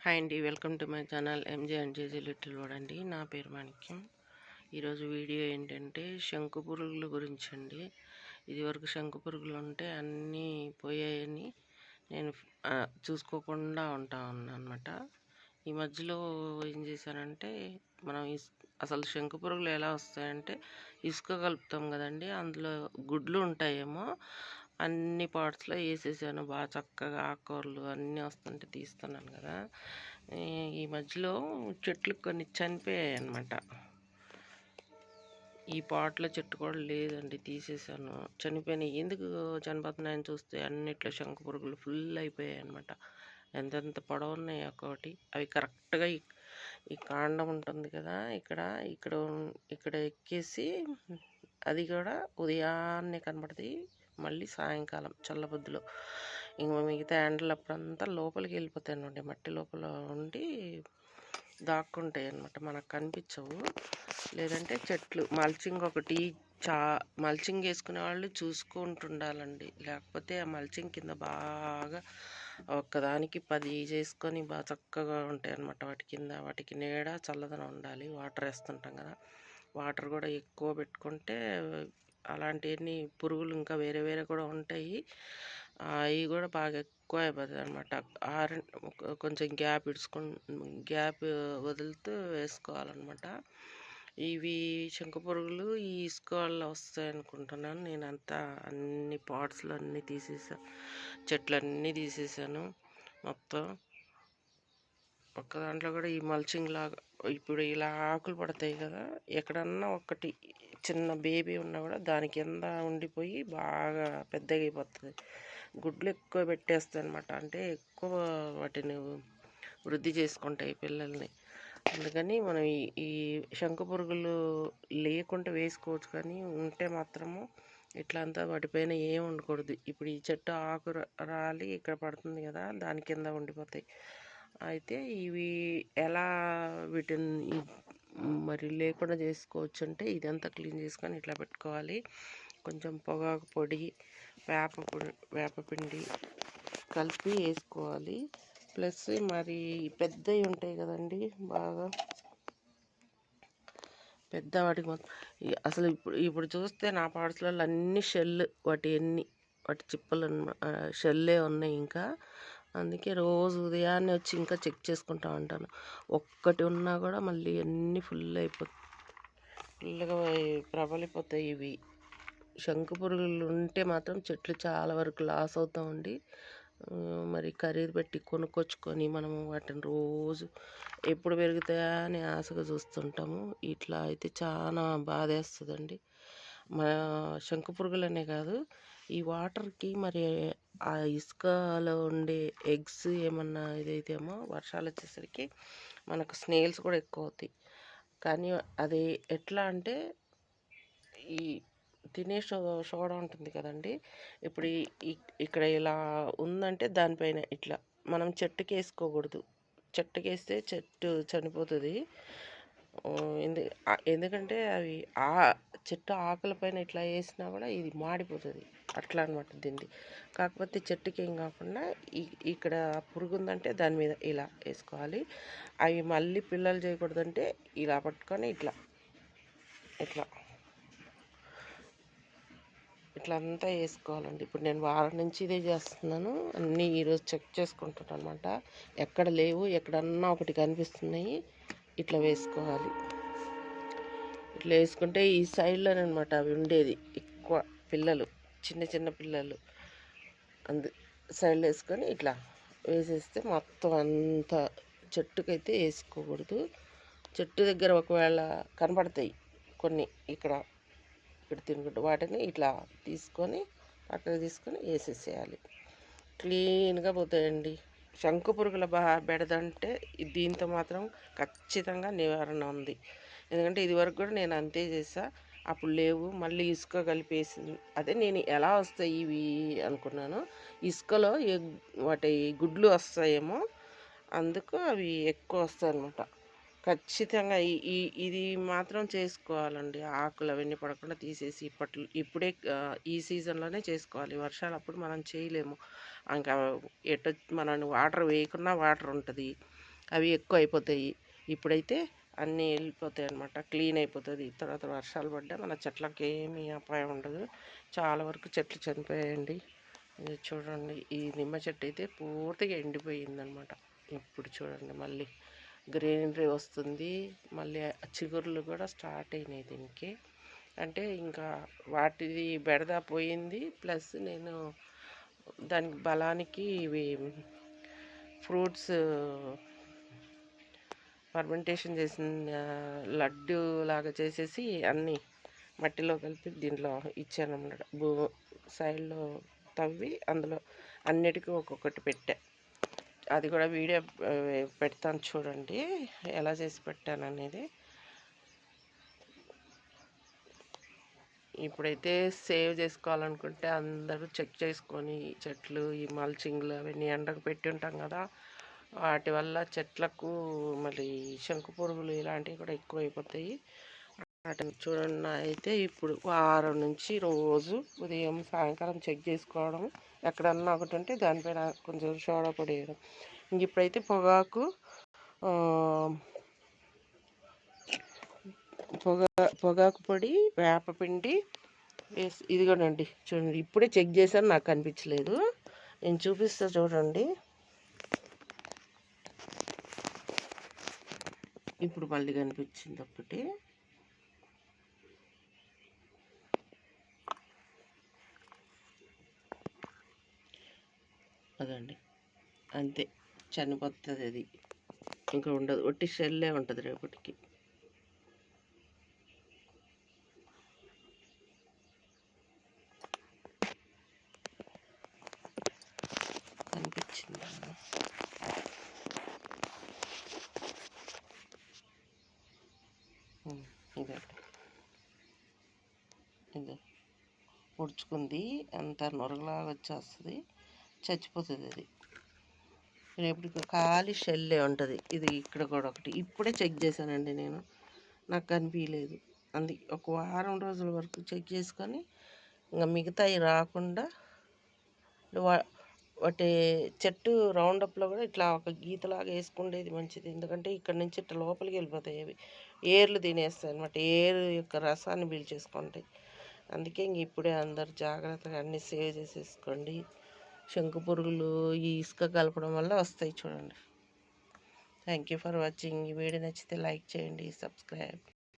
Hi అండి, welcome to my channel MJ and JJ little world అండి. నా పేరు మాణిక్యం. ఈరోజు వీడియో ఏంటంటే శంకు పురుగుల గురించి అండి. ఇదివరకు శంకు పురుగులు ఉంటే అన్నీ పోయాయని నేను చూసుకోకుండా ఉంటా అనమాట. ఈ మధ్యలో ఏం చేశానంటే, మనం అసలు శంకు పురుగులు ఎలా వస్తాయంటే, ఇసుక కలుపుతాం కదండి, అందులో గుడ్లు ఉంటాయేమో అన్ని పార్ట్స్లో వేసేసాను. బాగా చక్కగా ఆకుకూరలు అన్నీ వస్తుంటే తీస్తున్నాను కదా. ఈ మధ్యలో చెట్లు కొన్ని చనిపోయాయి అన్నమాట. ఈ పాట్లో చెట్టు కూడా లేదండి, తీసేసాను. చనిపోయినాయి. ఎందుకు చనిపోతున్నాయని చూస్తే అన్నిట్లో శంకు పురుగులు ఫుల్ అయిపోయాయి అన్నమాట. ఎంతెంత పొడవు ఉన్నాయి ఒక్కొక్కటి. అవి కరెక్ట్గా ఈ కాండం ఉంటుంది కదా, ఇక్కడ ఇక్కడ ఇక్కడ ఎక్కేసి అది కూడా ఉదయాన్నే కనబడుతుంది. మళ్ళీ సాయంకాలం చల్లబుద్దులో ఇంక మిగతా ఎండలప్పుడంతా లోపలికి వెళ్ళిపోతాయి అనమాట. మట్టి లోపల ఉండి దాక్కుంటాయి అన్నమాట, మనకు కనిపించవు. లేదంటే చెట్లు మల్చింగ్ ఒకటి మల్చింగ్ వేసుకునే వాళ్ళు చూసుకుంటుండాలండి. లేకపోతే ఆ మల్చింగ్ కింద బాగా ఒక్కదానికి 10 చేసుకొని బాగా చక్కగా ఉంటాయి అన్నమాట. వాటి కింద వాటికి నీడ చల్లదనం ఉండాలి. వాటర్ వేస్తుంటాం కదా, వాటర్ కూడా ఎక్కువ పెట్టుకుంటే అలాంటివన్నీ పురుగులు ఇంకా వేరే వేరే కూడా ఉంటాయి. అవి కూడా బాగా ఎక్కువ అయిపోతుంది అనమాట. కొంచెం గ్యాప్ వదులుతూ వేసుకోవాలన్నమాట. ఇవి శంకు పురుగులు ఈ ఇసుక వల్ల వస్తాయి అనుకుంటున్నాను. నేను అన్ని పాట్స్లో అన్నీ తీసేసాను, చెట్లు అన్నీ తీసేసాను మొత్తం. ఒక్క దాంట్లో కూడా ఈ మల్చింగ్ లాగా ఇప్పుడు ఇలా ఆకులు పడతాయి కదా, ఎక్కడన్నా ఒకటి చిన్న బేబీ ఉన్నా కూడా దాని కింద ఉండిపోయి బాగా పెద్దగా అయిపోతుంది. గుడ్లు ఎక్కువ పెట్టేస్తాయి అనమాట. అంటే ఎక్కువ వాటిని వృద్ధి చేసుకుంటాయి పిల్లల్ని. అందుకని మనం ఈ శంకు పురుగులు లేకుంటే వేసుకోవచ్చు, కానీ ఉంటే మాత్రము ఇట్లా అంతా వాటిపైన ఏం ఉండకూడదు. ఇప్పుడు ఈ చెట్టు ఆకు రాలి ఇక్కడ పడుతుంది కదా, దాని కింద ఉండిపోతాయి. అయితే ఇవి ఎలా వీటిని మరి లేకుండా చేసుకోవచ్చు అంటే, ఇదంతా క్లీన్ చేసుకొని ఇట్లా పెట్టుకోవాలి. కొంచెం పొగాకు పొడి, వేపపిండి కలిపి వేసుకోవాలి. ప్లస్ మరి పెద్దవి ఉంటాయి కదండి, బాగా పెద్ద వాటికి మొత్తం అసలు ఇప్పుడు చూస్తే నా పార్ట్స్లలో అన్ని వాటి చిప్పలు షెల్లే ఉన్నాయి ఇంకా. అందుకే రోజు ఉదయాన్నే వచ్చి ఇంకా చెక్ చేసుకుంటా ఉంటాను. ఒక్కటి ఉన్నా కూడా మళ్ళీ అన్నీ ఫుల్గా ప్రబలిపోతాయి. ఇవి శంకు పురుగులు ఉంటే మాత్రం చెట్లు చాలా వరకు లాస్ అవుతామండి. మరి ఖరీదు పెట్టి కొనుక్కొచ్చుకొని మనము వాటిని రోజు ఎప్పుడు పెరుగుతాయా అని ఆశగా చూస్తుంటాము. ఇట్లా అయితే చాలా బాధేస్తుందండి. మన శంకు పురుగులనే కాదు, ఈ వాటర్కి మరి ఆ ఇసుకలో ఉండే ఎగ్స్ ఏమన్నా ఇదైతేమో వర్షాలు వచ్చేసరికి మనకు స్నేల్స్ కూడా ఎక్కువ అవుతాయి. కానీ అది ఎట్లా అంటే, ఈ తినే సోడా ఉంటుంది కదండి, ఇప్పుడు ఇక్కడ ఇలా ఉందంటే దానిపైన ఇట్లా మనం చెట్టుకి వేసుకోకూడదు. చెట్టుకి వేస్తే చెట్టు చనిపోతుంది. ఎందుకంటే అవి చెట్టు ఆకుల పైన ఇట్లా వేసినా కూడా ఇది మాడిపోతుంది. అట్లా అనమాట దీన్ని. కాకపోతే చెట్టుకి ఏం కాకుండా ఇక్కడ పురుగు ఉందంటే దాని మీద ఇలా వేసుకోవాలి. అవి మళ్ళీ పిల్లలు చేయకూడదంటే ఇలా పట్టుకొని ఇట్లా ఇట్లా ఇట్లా అంతా వేసుకోవాలండి. ఇప్పుడు నేను వారం నుంచి ఇదే చేస్తున్నాను. అన్నీ ఈరోజు చెక్ చేసుకుంటున్నాను అనమాట. ఎక్కడ లేవు, ఎక్కడన్నా ఒకటి కనిపిస్తున్నాయి, ఇట్లా వేసుకోవాలి. ఇట్లా వేసుకుంటే ఈ సైడ్లోనమాట అవి ఉండేది ఎక్కువ పిల్లలు, చిన్న చిన్న పిల్లలు. సైడ్లో వేసుకొని ఇట్లా వేసేస్తే మొత్తం అంతా చెట్టుకైతే వేసుకోకూడదు. చెట్టు దగ్గర ఒకవేళ కనపడతాయి కొన్ని ఇక్కడ తినుకుంటూ, వాటిని ఇట్లా తీసుకొని పక్కకు తీసుకొని వేసేసేయాలి. క్లీన్గా పోతాయండి. శంకు పురుగుల బెడదంటే దీంతో మాత్రం ఖచ్చితంగా నివారణ ఉంది. ఎందుకంటే ఇదివరకు కూడా నేను అంతే చేసా, అప్పుడు లేవు. మళ్ళీ ఇసుక కలిపేసింది. అదే నేను ఎలా వస్తాయి ఇవి అనుకున్నాను. ఇసుకలో వాటి గుడ్లు వస్తాయేమో, అందుకు అవి ఎక్కువ వస్తాయి అన్నమాట. ఖచ్చితంగా ఇది మాత్రం చేసుకోవాలండి. ఆకులు అవన్నీ పడకుండా తీసేసి ఇప్పుడే ఈ సీజన్లోనే చేసుకోవాలి. వర్షాలు అప్పుడు మనం చేయలేము. ఇంకా మనం వాటర్ వేయకున్నా వాటర్ ఉంటుంది. అవి ఎక్కువ అయిపోతాయి. ఇప్పుడైతే అన్నీ వెళ్ళిపోతాయి అన్నమాట, క్లీన్ అయిపోతుంది. తర్వాత వర్షాలు పడ్డా మన చెట్లకి ఏమీ అపాయం ఉండదు. చాలా వరకు చెట్లు చనిపోయాయండి. ఇది చూడండి, ఈ నిమ్మ చెట్టు అయితే పూర్తిగా ఎండిపోయిందనమాట. ఇప్పుడు చూడండి మళ్ళీ గ్రీనరీ వస్తుంది, మళ్ళీ చిగుర్లు కూడా స్టార్ట్ అయినాయి దీనికి. అంటే ఇంకా వాటిది బెడద పోయింది, ప్లస్ నేను దానికి బలానికి ఇవి ఫ్రూట్స్ ఫర్మెంటేషన్ చేసిన లడ్డు లాగా చేసేసి అన్నీ మట్టిలో కలిపి దీంట్లో ఇచ్చాను అన్నమాట. సైడ్లో తవ్వి అందులో అన్నిటికీ ఒక్కొక్కటి పెట్టా. అది కూడా వీడియో పెడతాను చూడండి, ఎలా చేసి పెట్టాను అనేది. ఇప్పుడైతే సేవ్ చేసుకోవాలనుకుంటే అందరూ చెక్ చేసుకొని చెట్లు ఈ మల్చింగ్లు అవన్నీ ఎండకు పెట్టి ఉంటాం కదా, వాటి వల్ల చెట్లకు మళ్ళీ శంకు పురుగులు ఇలాంటివి కూడా ఎక్కువైపోతాయి. వాటిని చూడండి, అయితే ఇప్పుడు వారం నుంచి రోజు ఉదయం సాయంకాలం చెక్ చేసుకోవడం, ఎక్కడన్నా ఒకటి ఉంటే దానిపైన కొంచెం సోడా పొడి వేయడం. ఇంక ఇప్పుడైతే పొగాకు పొడి, వేపపిండి వేసి, ఇదిగోనండి చూడండి, ఇప్పుడే చెక్ చేశాను, నాకు కనిపించలేదు, నేను చూపిస్తా చూడండి. ఇప్పుడు మళ్ళీ కనిపించింది ఒకటి. అదండి, అంతే, చనిపోతుంది అది, ఇంకా ఉండదు, ఒట్టి షెల్లే ఉంటుంది రేపటికి. కనిపించిందా? ఇదండి, ఇది పొడుచుకుంది, అంత నొరగలాగా వచ్చేస్తుంది, చచ్చిపోతుంది అది. రేపటికి ఖాళీ షెల్లే ఉంటుంది. ఇది ఇక్కడ కూడా ఒకటి ఇప్పుడే చెక్ చేశానండి నేను, నాకు కనిపించలేదు. అందుకే ఒక వారం రోజుల వరకు చెక్ చేసుకొని ఇంకా మిగతాయి రాకుండా వాటి చెట్టు రౌండప్లో కూడా ఇట్లా ఒక గీతలాగా వేసుకుండేది మంచిది. ఎందుకంటే ఇక్కడ నుంచి ఇట్లా లోపలికి వెళ్ళిపోతాయి అవి, ఏర్లు తినేస్తాయి అనమాట, ఏరు యొక్క రసాన్ని పీల్చేసుకుంటాయి. అందుకే ఇంక ఇప్పుడే అందరు జాగ్రత్తగా అన్నీ సేవ్ చేసేసుకోండి. శంకు పురుగులు ఈ ఇసుక కలపడం వల్ల వస్తాయి చూడండి. Thank you for watching. ఈ వీడియో నచ్చితే లైక్ చేయండి, సబ్స్క్రైబ్.